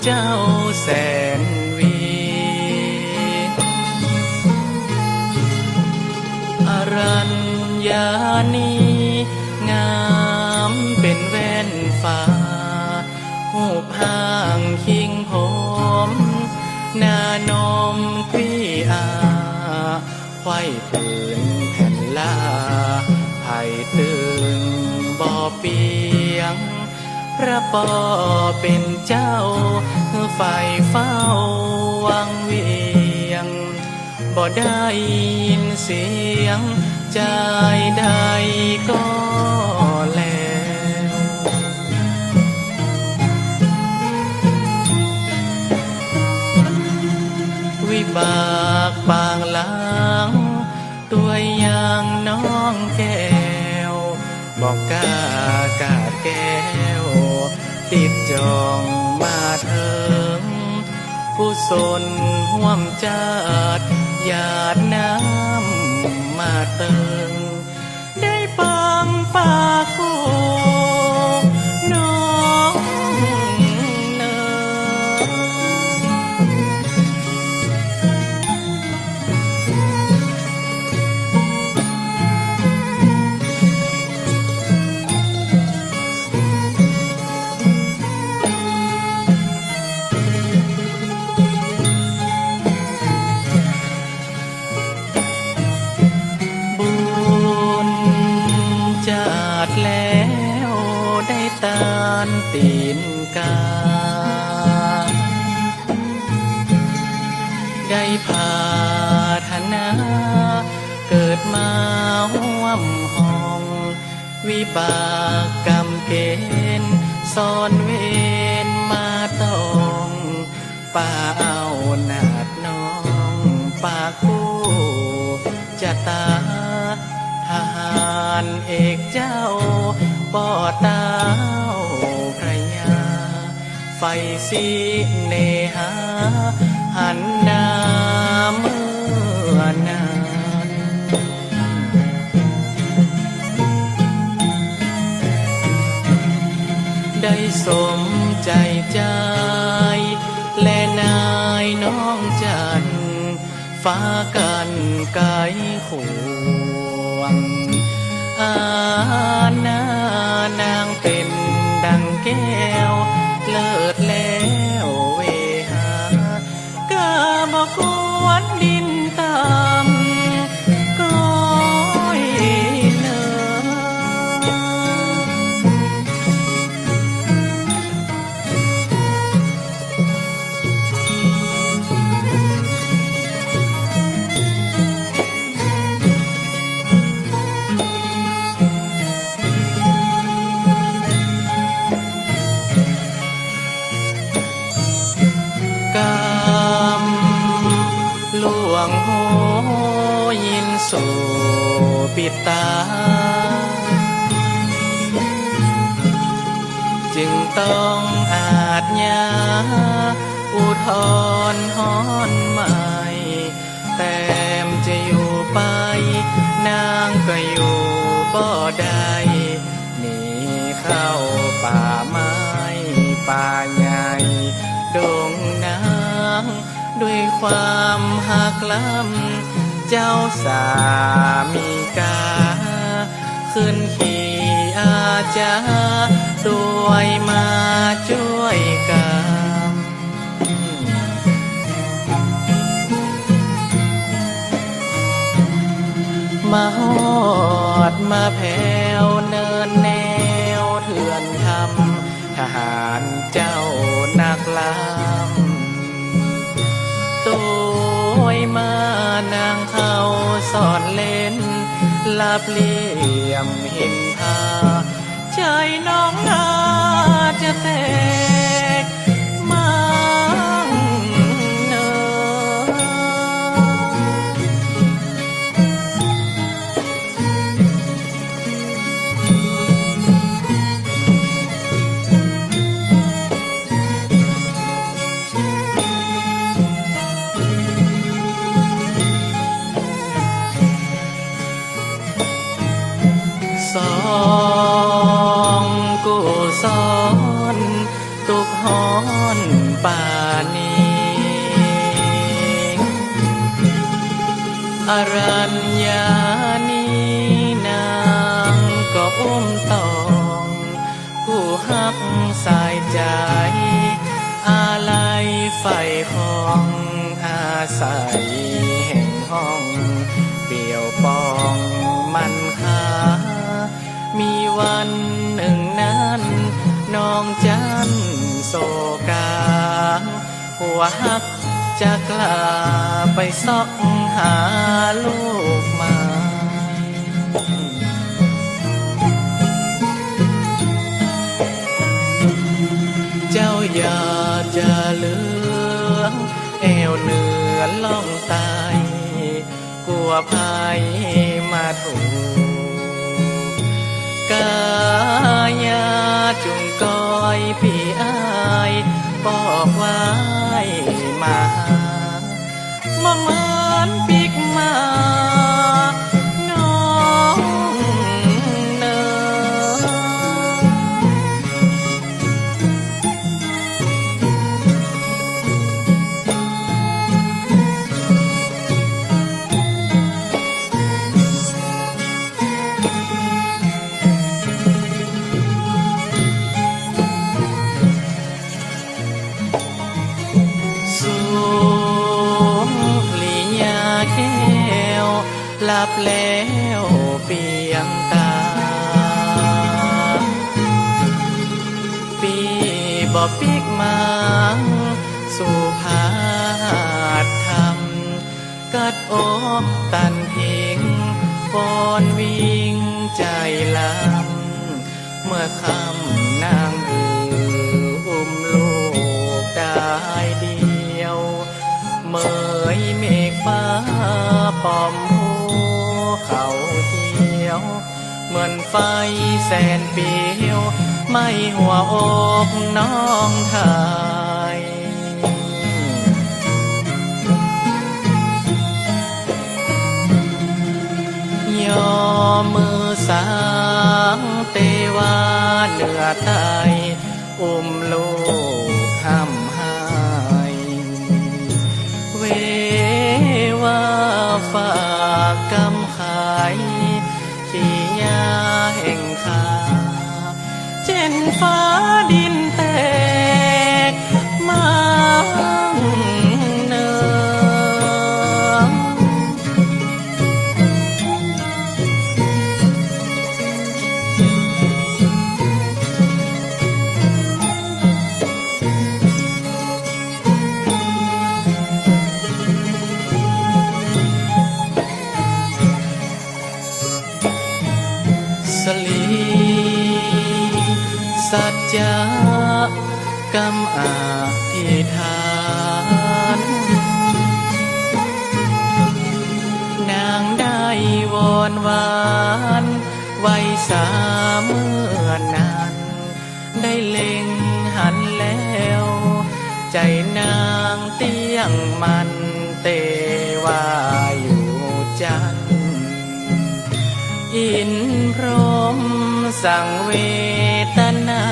เจ้าแสนวีอรัญญานีงามเป็นแว่นฟ้าหูบห่างคิงผมนานมคลี่อาไขว้ปืนแผ่นลาไผ่ตึงบ่อเปียงพระปอเป็นเจ้าฝ่ายเฝ้าวังเวียงบ่ได้ยินเสียงใจใดก็แล้ววิบากปางหลังตัวอย่างน้องแก้วบอกกากาดแก้วติดจองมาเถิงผู้สนห่วมจาดหยาดน้ำมาเติงได้ปังปากกูน้องเนแล้วได้ตานตีนกาได้พาธนาเกิดมาห่วมห้องวิบากกรรมเกณฑ์สอนเวรมาต้องป่าเอานาดน้องป่าคู่จะตาทหารเอกเจ้าป่อเต้าพระยาไฟสีเนหาหันหน้าเมื่อนานได้สมใจใจและนายน้องจันฟ้ากันไกลขวงอาณานางเป็นดังแก้วเลิศแล้วเวหากาบอกวนดินตามก้อยเนหลวงโหยินสู่ปิดตาจึงต้องอาจญาอุทธรห้อนใหม่แต่มจะอยู่ไปนางก็อยู่บ่ได้หนีเข้าป่าไม้ป่าใหญ่ดงนางด้วยความหักล้ำเจ้าสามีกาขึ้นขี่อาจาด้วยมาช่วยกันมาฮอดมาแผ่วเนินแนวเถื่อนทำทหารเจ้านักล้ำตัวมานางเขาสอนเล่นลับเหลี่ยมเห็นพาใจน้องนาจะแตกมั่งเนอสองกูสอนต อนป่านี้อรัญญานีนางก็อุ้มตองผู้ฮักสายใจอาลัยไฟของอาศัยแห่งห้องเปี่ยวปองมันคามีวันหนึ่งนั้นน้องจันโศกาหัวฮักจะกล้าไปซอกหาลูกไม้เจ้าอย่าจะเลืองแอวเหนือล่องใต้กลัวภัยมาถูกกายาจุงก้อยพี่อายบอกไว้มามาเหมือนปิกมาน้องเนหลับแล้วเปียงตาปีบ่ปิกมาสู่ผาดธรรมกัดอกตันพิงปอนวิ่งใจลำเมื่อคำนางอืออุ้มลูกได้เดียวเมยเมฆฟ้าปอมเขาเขียวเหมือนไฟแสนเปียวไม่หัวอกน้องไทยย่อมือสางเตวาเหนือใต้อุ้มลูกห้ำหายเวว่าฝากกำขายขี้ยาแห่งคาเช่นฟ้าดินแตกมังเนืองสลีสัจจะกำอาธิษฐานนางได้วอนวานไว้สาเมื่อนานได้เล็งหันแล้วใจนางเตี้ยงมันเตว่าอยู่จันอินพรหมสั่งเวทนา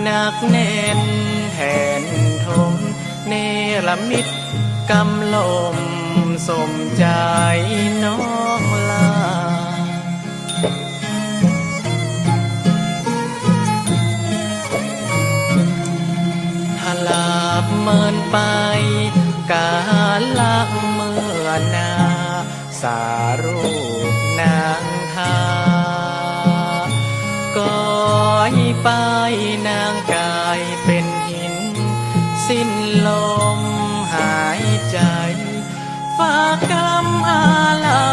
หนักแน่นแห่นทมเนรมิตกำลมสมใจน้องลาถ้าลาบเมินไปกาลักเมื่อนาสารูปนางทาก้อยไปนางกายเป็นหินสิ้นลมหายใจฝากกรรมอาลั